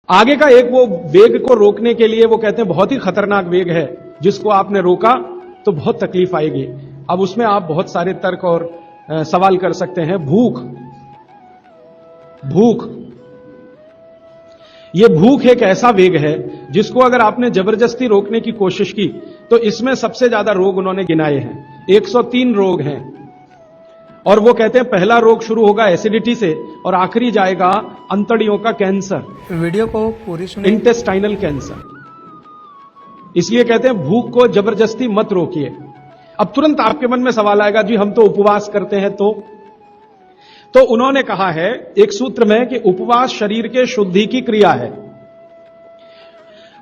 आगे का एक वो वेग को रोकने के लिए वो कहते हैं बहुत ही खतरनाक वेग है, जिसको आपने रोका तो बहुत तकलीफ आएगी। अब उसमें आप बहुत सारे तर्क और सवाल कर सकते हैं। भूख, ये भूख एक ऐसा वेग है जिसको अगर आपने जबरदस्ती रोकने की कोशिश की तो इसमें सबसे ज्यादा रोग उन्होंने गिनाए हैं। 103 रोग हैं और वो कहते हैं पहला रोग शुरू होगा एसिडिटी से और आखिरी जाएगा अंतड़ियों का कैंसर। वीडियो को पूरी सुनिए। Intestinal cancer. इसलिए कहते हैं भूख को जबरदस्ती मत रोकिए। अब तुरंत आपके मन में सवाल आएगा, जी हम तो उपवास करते हैं तो उन्होंने कहा है एक सूत्र में कि उपवास शरीर के शुद्धि की क्रिया है।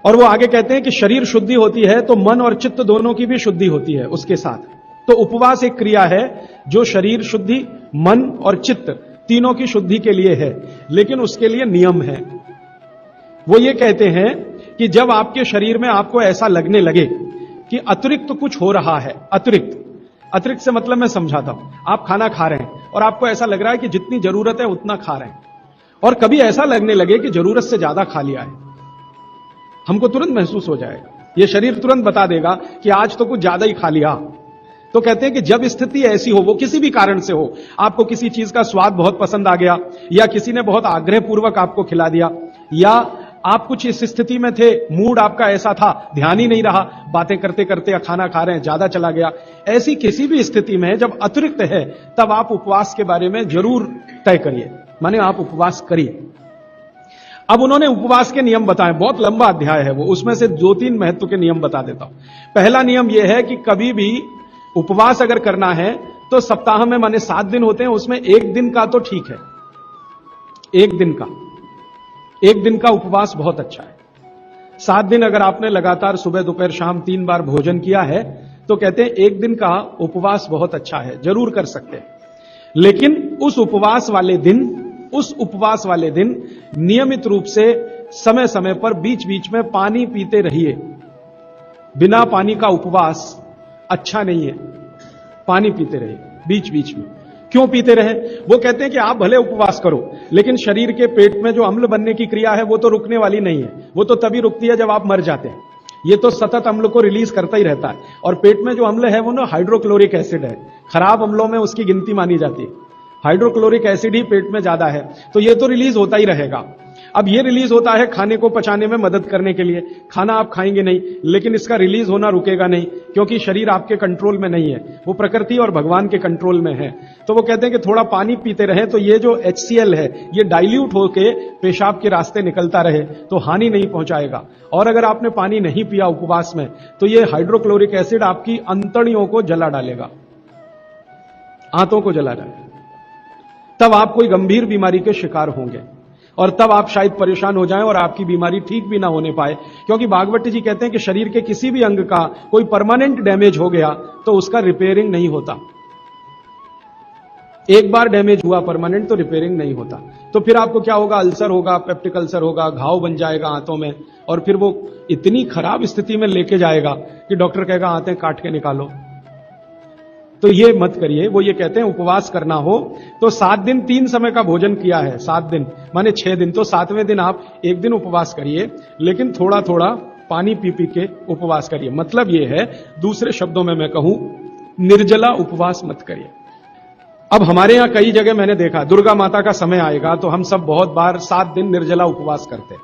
और वो आगे कहते हैं कि शरीर शुद्धि होती है तो मन और चित्त दोनों की भी शुद्धि होती है उसके साथ। तो उपवास एक क्रिया है जो शरीर शुद्धि, मन और चित्त तीनों की शुद्धि के लिए है, लेकिन उसके लिए नियम है। वो ये कहते हैं कि जब आपके शरीर में आपको ऐसा लगने लगे कि अतिरिक्त कुछ हो रहा है, अतिरिक्त से मतलब मैं समझाता हूं, आप खाना खा रहे हैं और आपको ऐसा लग रहा है कि जितनी जरूरत है उतना खा रहे हैं, और कभी ऐसा लगने लगे कि जरूरत से ज्यादा खा लिया है, हमको तुरंत महसूस हो जाएगा, ये शरीर तुरंत बता देगा कि आज तो कुछ ज्यादा ही खा लिया। तो कहते हैं कि जब स्थिति ऐसी हो, वो किसी भी कारण से हो, आपको किसी चीज का स्वाद बहुत पसंद आ गया, या किसी ने बहुत आग्रहपूर्वक आपको खिला दिया, या आप कुछ इस स्थिति में थे, मूड आपका ऐसा था, ध्यान ही नहीं रहा, बातें करते करते या खाना खा रहे हैं ज्यादा चला गया, ऐसी किसी भी स्थिति में जब अतिरिक्त है तब आप उपवास के बारे में जरूर तय करिए, माने आप उपवास करिए। अब उन्होंने उपवास के नियम बताए, बहुत लंबा अध्याय है वो, उसमें से 2-3 महत्व के नियम बता देता हूं। पहला नियम यह है कि कभी भी उपवास अगर करना है तो सप्ताह में माने 7 दिन होते हैं, उसमें एक दिन का तो ठीक है, एक दिन का उपवास बहुत अच्छा है। 7 दिन अगर आपने लगातार सुबह दोपहर शाम 3 बार भोजन किया है तो कहते हैं एक दिन का उपवास बहुत अच्छा है, जरूर कर सकते हैं। लेकिन उस उपवास वाले दिन नियमित रूप से समय समय पर बीच बीच में पानी पीते रहिए। बिना पानी का उपवास अच्छा नहीं है, पानी पीते रहिए बीच बीच में। क्यों पीते रहे? वो कहते हैं कि आप भले उपवास करो, लेकिन शरीर के पेट में जो अम्ल बनने की क्रिया है वो तो रुकने वाली नहीं है, वो तो तभी रुकती है जब आप मर जाते हैं। ये तो सतत अम्ल को रिलीज करता ही रहता है, और पेट में जो अम्ल है वो ना हाइड्रोक्लोरिक एसिड है, खराब अम्लों में उसकी गिनती मानी जाती है। हाइड्रोक्लोरिक एसिड ही पेट में ज्यादा है, तो ये तो रिलीज होता ही रहेगा। अब ये रिलीज होता है खाने को पचाने में मदद करने के लिए, खाना आप खाएंगे नहीं, लेकिन इसका रिलीज होना रुकेगा नहीं, क्योंकि शरीर आपके कंट्रोल में नहीं है, वो प्रकृति और भगवान के कंट्रोल में है। तो वो कहते हैं कि थोड़ा पानी पीते रहें, तो ये जो HCl है ये डाइल्यूट होके पेशाब के रास्ते निकलता रहे तो हानि नहीं पहुंचाएगा। और अगर आपने पानी नहीं पिया उपवास में तो ये हाइड्रोक्लोरिक एसिड आपकी अंतड़ियों को जला डालेगा, आंतों को जला डालेगा, तब आप कोई गंभीर बीमारी के शिकार होंगे, और तब आप शायद परेशान हो जाएं और आपकी बीमारी ठीक भी ना होने पाए। क्योंकि भागवत जी कहते हैं कि शरीर के किसी भी अंग का कोई परमानेंट डैमेज हो गया तो उसका रिपेयरिंग नहीं होता। एक बार डैमेज हुआ परमानेंट तो रिपेयरिंग नहीं होता। तो फिर आपको क्या होगा? अल्सर होगा, पेप्टिक अल्सर होगा, घाव बन जाएगा आंतों में, और फिर वो इतनी खराब स्थिति में लेके जाएगा कि डॉक्टर कहेगा आंतें काट के निकालो। तो ये मत करिए। वो ये कहते हैं उपवास करना हो तो 7 दिन 3 समय का भोजन किया है, 7 दिन माने 6 दिन, तो 7वें दिन आप एक दिन उपवास करिए, लेकिन थोड़ा थोड़ा पानी पी पी के उपवास करिए। मतलब ये है, दूसरे शब्दों में मैं कहूं, निर्जला उपवास मत करिए। अब हमारे यहां कई जगह मैंने देखा, दुर्गा माता का समय आएगा तो हम सब बहुत बार 7 दिन निर्जला उपवास करते हैं,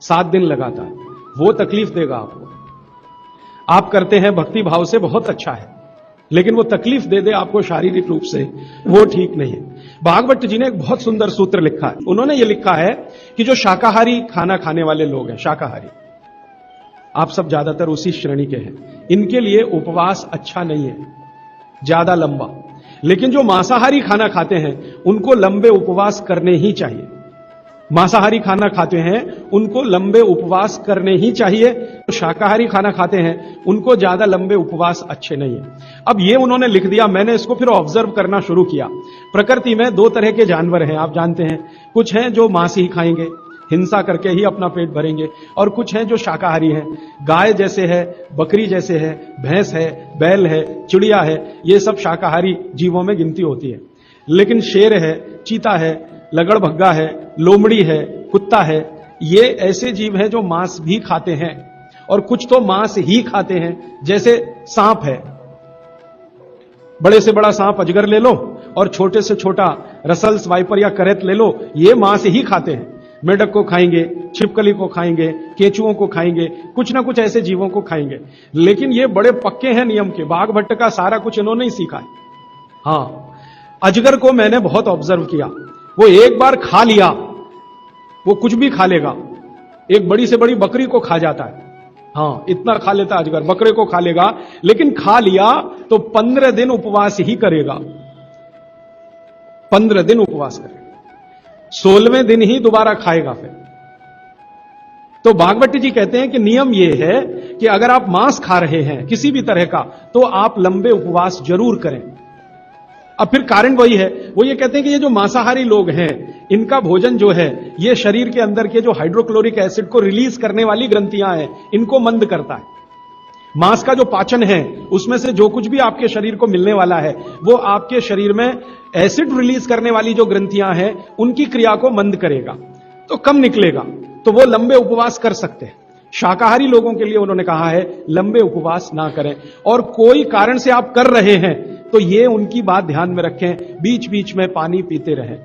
7 दिन लगातार। वो तकलीफ देगा आपको। आप करते हैं भक्ति भाव से, बहुत अच्छा है, लेकिन वो तकलीफ दे दे आपको शारीरिक रूप से, वो ठीक नहीं है। भागवत जी ने एक बहुत सुंदर सूत्र लिखा है। उन्होंने ये लिखा है कि जो शाकाहारी खाना खाने वाले लोग हैं, शाकाहारी, आप सब ज्यादातर उसी श्रेणी के हैं, इनके लिए उपवास अच्छा नहीं है ज्यादा लंबा। लेकिन जो मांसाहारी खाना खाते हैं उनको लंबे उपवास करने ही चाहिए। मांसाहारी खाना खाते हैं उनको लंबे उपवास करने ही चाहिए। तो शाकाहारी खाना खाते हैं उनको ज्यादा लंबे उपवास अच्छे नहीं है। अब ये उन्होंने लिख दिया, मैंने इसको फिर ऑब्जर्व करना शुरू किया। प्रकृति में 2 तरह के जानवर हैं, आप जानते हैं। कुछ हैं जो मांस ही खाएंगे, हिंसा करके ही अपना पेट भरेंगे, और कुछ हैं जो शाकाहारी हैं। गाय जैसे है, बकरी जैसे है, भैंस है, बैल है, चिड़िया है, ये सब शाकाहारी जीवों में गिनती होती है। लेकिन शेर है, चीता है, लगड़भग्गा है, लोमड़ी है, कुत्ता है, ये ऐसे जीव हैं जो मांस भी खाते हैं और कुछ तो मांस ही खाते हैं। जैसे सांप है, बड़े से बड़ा सांप अजगर ले लो और छोटे से छोटा रसल्स, वाइपर या करेत ले लो, ये मांस ही खाते हैं। मेढक को खाएंगे, छिपकली को खाएंगे, केंचुओं को खाएंगे, कुछ ना कुछ ऐसे जीवों को खाएंगे। लेकिन ये बड़े पक्के हैं नियम के, बाघ भट्ट का सारा कुछ इन्होंने ही सीखा है। हाँ, अजगर को मैंने बहुत ऑब्जर्व किया, वो एक बार खा लिया, वो कुछ भी खा लेगा। एक बड़ी से बड़ी बकरी को खा जाता है, हाँ इतना खा लेता अजगर, बकरे को खा लेगा, लेकिन खा लिया तो 15 दिन उपवास ही करेगा। 15 दिन उपवास करेगा, 16वें दिन ही दोबारा खाएगा फिर। तो भागवती जी कहते हैं कि नियम यह है कि अगर आप मांस खा रहे हैं किसी भी तरह का, तो आप लंबे उपवास जरूर करें। अब फिर कारण वही है, वो ये कहते हैं कि ये जो मांसाहारी लोग हैं, इनका भोजन जो है ये शरीर के अंदर के जो हाइड्रोक्लोरिक एसिड को रिलीज करने वाली ग्रंथियां हैं, इनको मंद करता है। मांस का जो पाचन है, उसमें से जो कुछ भी आपके शरीर को मिलने वाला है, वो आपके शरीर में एसिड रिलीज करने वाली जो ग्रंथियां हैं, उनकी क्रिया को मंद करेगा, तो कम निकलेगा, तो वो लंबे उपवास कर सकते हैं। शाकाहारी लोगों के लिए उन्होंने कहा है लंबे उपवास ना करें, और कोई कारण से आप कर रहे हैं तो ये उनकी बात ध्यान में रखें, बीच बीच में पानी पीते रहें।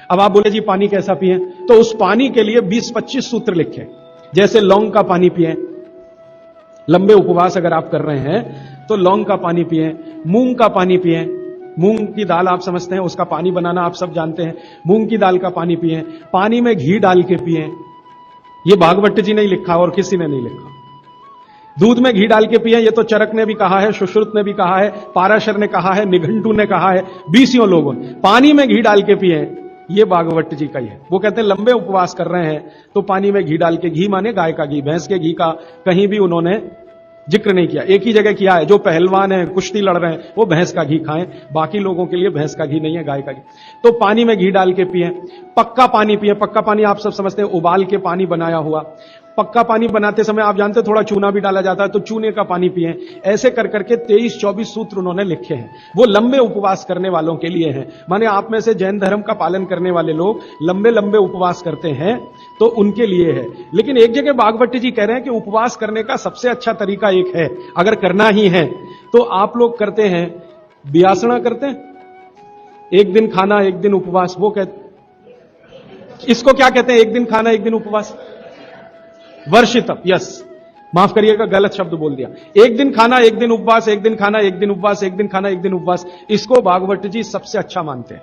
अब आप बोले जी पानी कैसा पिए, तो उस पानी के लिए 20-25 सूत्र लिखे। जैसे लौंग का पानी पिए, लंबे उपवास अगर आप कर रहे हैं तो लौंग का पानी पिए, मूंग का पानी पिए, मूंग की दाल आप समझते हैं, उसका पानी बनाना आप सब जानते हैं, मूंग की दाल का पानी पिए, पानी में घी डाल के पिए। ये भागवत जी ने लिखा और किसी ने नहीं लिखा। दूध में घी डाल के पिए, ये तो चरक ने भी कहा है, सुश्रुत ने भी कहा है, पाराशर ने कहा है, निघंटू ने कहा है, 20 लोगों ने। पानी में घी डाल के पिए, ये भागवत जी का ही है। वो कहते हैं लंबे उपवास कर रहे हैं तो पानी में घी डाल के, घी माने गाय का घी, भैंस के घी का कहीं भी उन्होंने जिक्र नहीं किया। एक ही जगह किया है, जो पहलवान है, कुश्ती लड़ रहे हैं, वो भैंस का घी खाएं, बाकी लोगों के लिए भैंस का घी नहीं है, गाय का घी। तो पानी में घी डाल के पिए। पक्का पानी पिए, पक्का पानी आप सब समझते हैं, उबाल के पानी बनाया हुआ। पक्का पानी बनाते समय आप जानते हैं थोड़ा चूना भी डाला जाता है, तो चूने का पानी पिए। ऐसे कर करके 23-24 सूत्र उन्होंने लिखे हैं, वो लंबे उपवास करने वालों के लिए हैं। माने आप में से जैन धर्म का पालन करने वाले लोग लंबे लंबे उपवास करते हैं तो उनके लिए है। लेकिन एक जगह भागवत जी कह रहे हैं कि उपवास करने का सबसे अच्छा तरीका एक है, अगर करना ही है तो आप लोग करते हैं व्यासना करते हैं, एक दिन खाना एक दिन उपवास। वो कहते, इसको क्या कहते हैं, एक दिन खाना एक दिन उपवास? वर्षितम, यस, माफ करिएगा गलत शब्द बोल दिया। एक दिन खाना एक दिन उपवास, एक दिन खाना एक दिन उपवास, एक दिन खाना एक दिन उपवास, इसको भागवत जी सबसे अच्छा मानते हैं।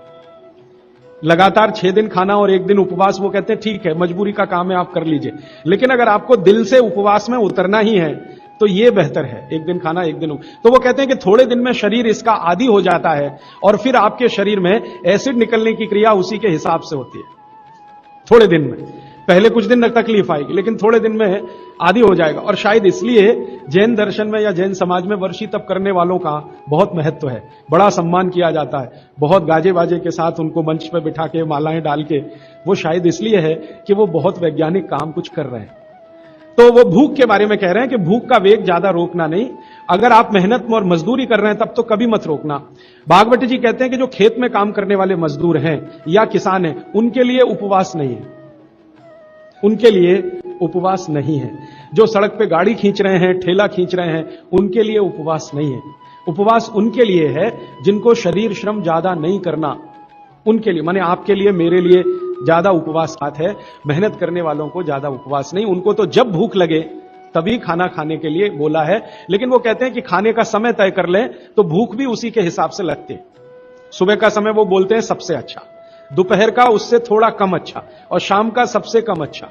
लगातार 6 दिन खाना और एक दिन उपवास, वो कहते हैं ठीक है, मजबूरी का काम है, आप कर लीजिए। लेकिन अगर आपको दिल से उपवास में उतरना ही है तो ये बेहतर है, एक दिन खाना एक दिन। तो वो कहते हैं कि थोड़े दिन में शरीर इसका आदी हो जाता है और फिर आपके शरीर में एसिड निकलने की क्रिया उसी के हिसाब से होती है। थोड़े दिन में, पहले कुछ दिन तकलीफ आएगी, लेकिन थोड़े दिन में आदी हो जाएगा। और शायद इसलिए जैन दर्शन में या जैन समाज में वर्षी तप करने वालों का बहुत महत्व है, बड़ा सम्मान किया जाता है, बहुत गाजे बाजे के साथ उनको मंच पर बिठा के मालाएं डाल के। वो शायद इसलिए है कि वो बहुत वैज्ञानिक काम कुछ कर रहे हैं। तो वो भूख के बारे में कह रहे हैं कि भूख का वेग ज्यादा रोकना नहीं, अगर आप मेहनत और मजदूरी कर रहे हैं तब तो कभी मत रोकना। भागवत जी कहते हैं कि जो खेत में काम करने वाले मजदूर हैं या किसान हैं, उनके लिए उपवास नहीं है, उनके लिए उपवास नहीं है। जो सड़क पे गाड़ी खींच रहे हैं, ठेला खींच रहे हैं, उनके लिए उपवास नहीं है। उपवास उनके लिए है जिनको शरीर श्रम ज्यादा नहीं करना, उनके लिए। माने आपके लिए, मेरे लिए ज्यादा उपवास बात है, मेहनत करने वालों को ज्यादा उपवास नहीं। उनको तो जब भूख लगे तभी खाना खाने के लिए बोला है। लेकिन वो कहते हैं कि खाने का समय तय कर लें तो भूख भी उसी के हिसाब से लगती है। सुबह का समय वो बोलते हैं सबसे अच्छा, दोपहर का उससे थोड़ा कम अच्छा, और शाम का सबसे कम अच्छा।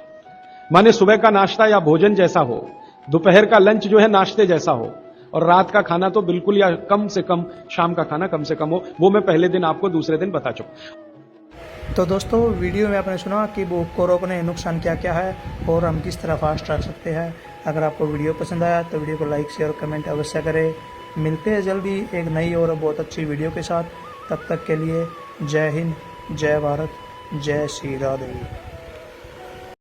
माने सुबह का नाश्ता या भोजन जैसा हो, दोपहर का लंच जो है नाश्ते जैसा हो, और रात का खाना तो बिल्कुल या कम से कम, शाम का खाना कम से कम हो। वो मैं पहले दिन आपको दूसरे दिन बता चुका। तो दोस्तों, वीडियो में आपने सुना कि भूख को रोकने नुकसान क्या क्या है और हम किस तरह फास्ट रख सकते हैं। अगर आपको वीडियो पसंद आया तो वीडियो को लाइक शेयर और कमेंट अवश्य करें। मिलते हैं जल्दी एक नई और बहुत अच्छी वीडियो के साथ। तब तक के लिए जय हिंद, जय भारत, जय श्री राधे।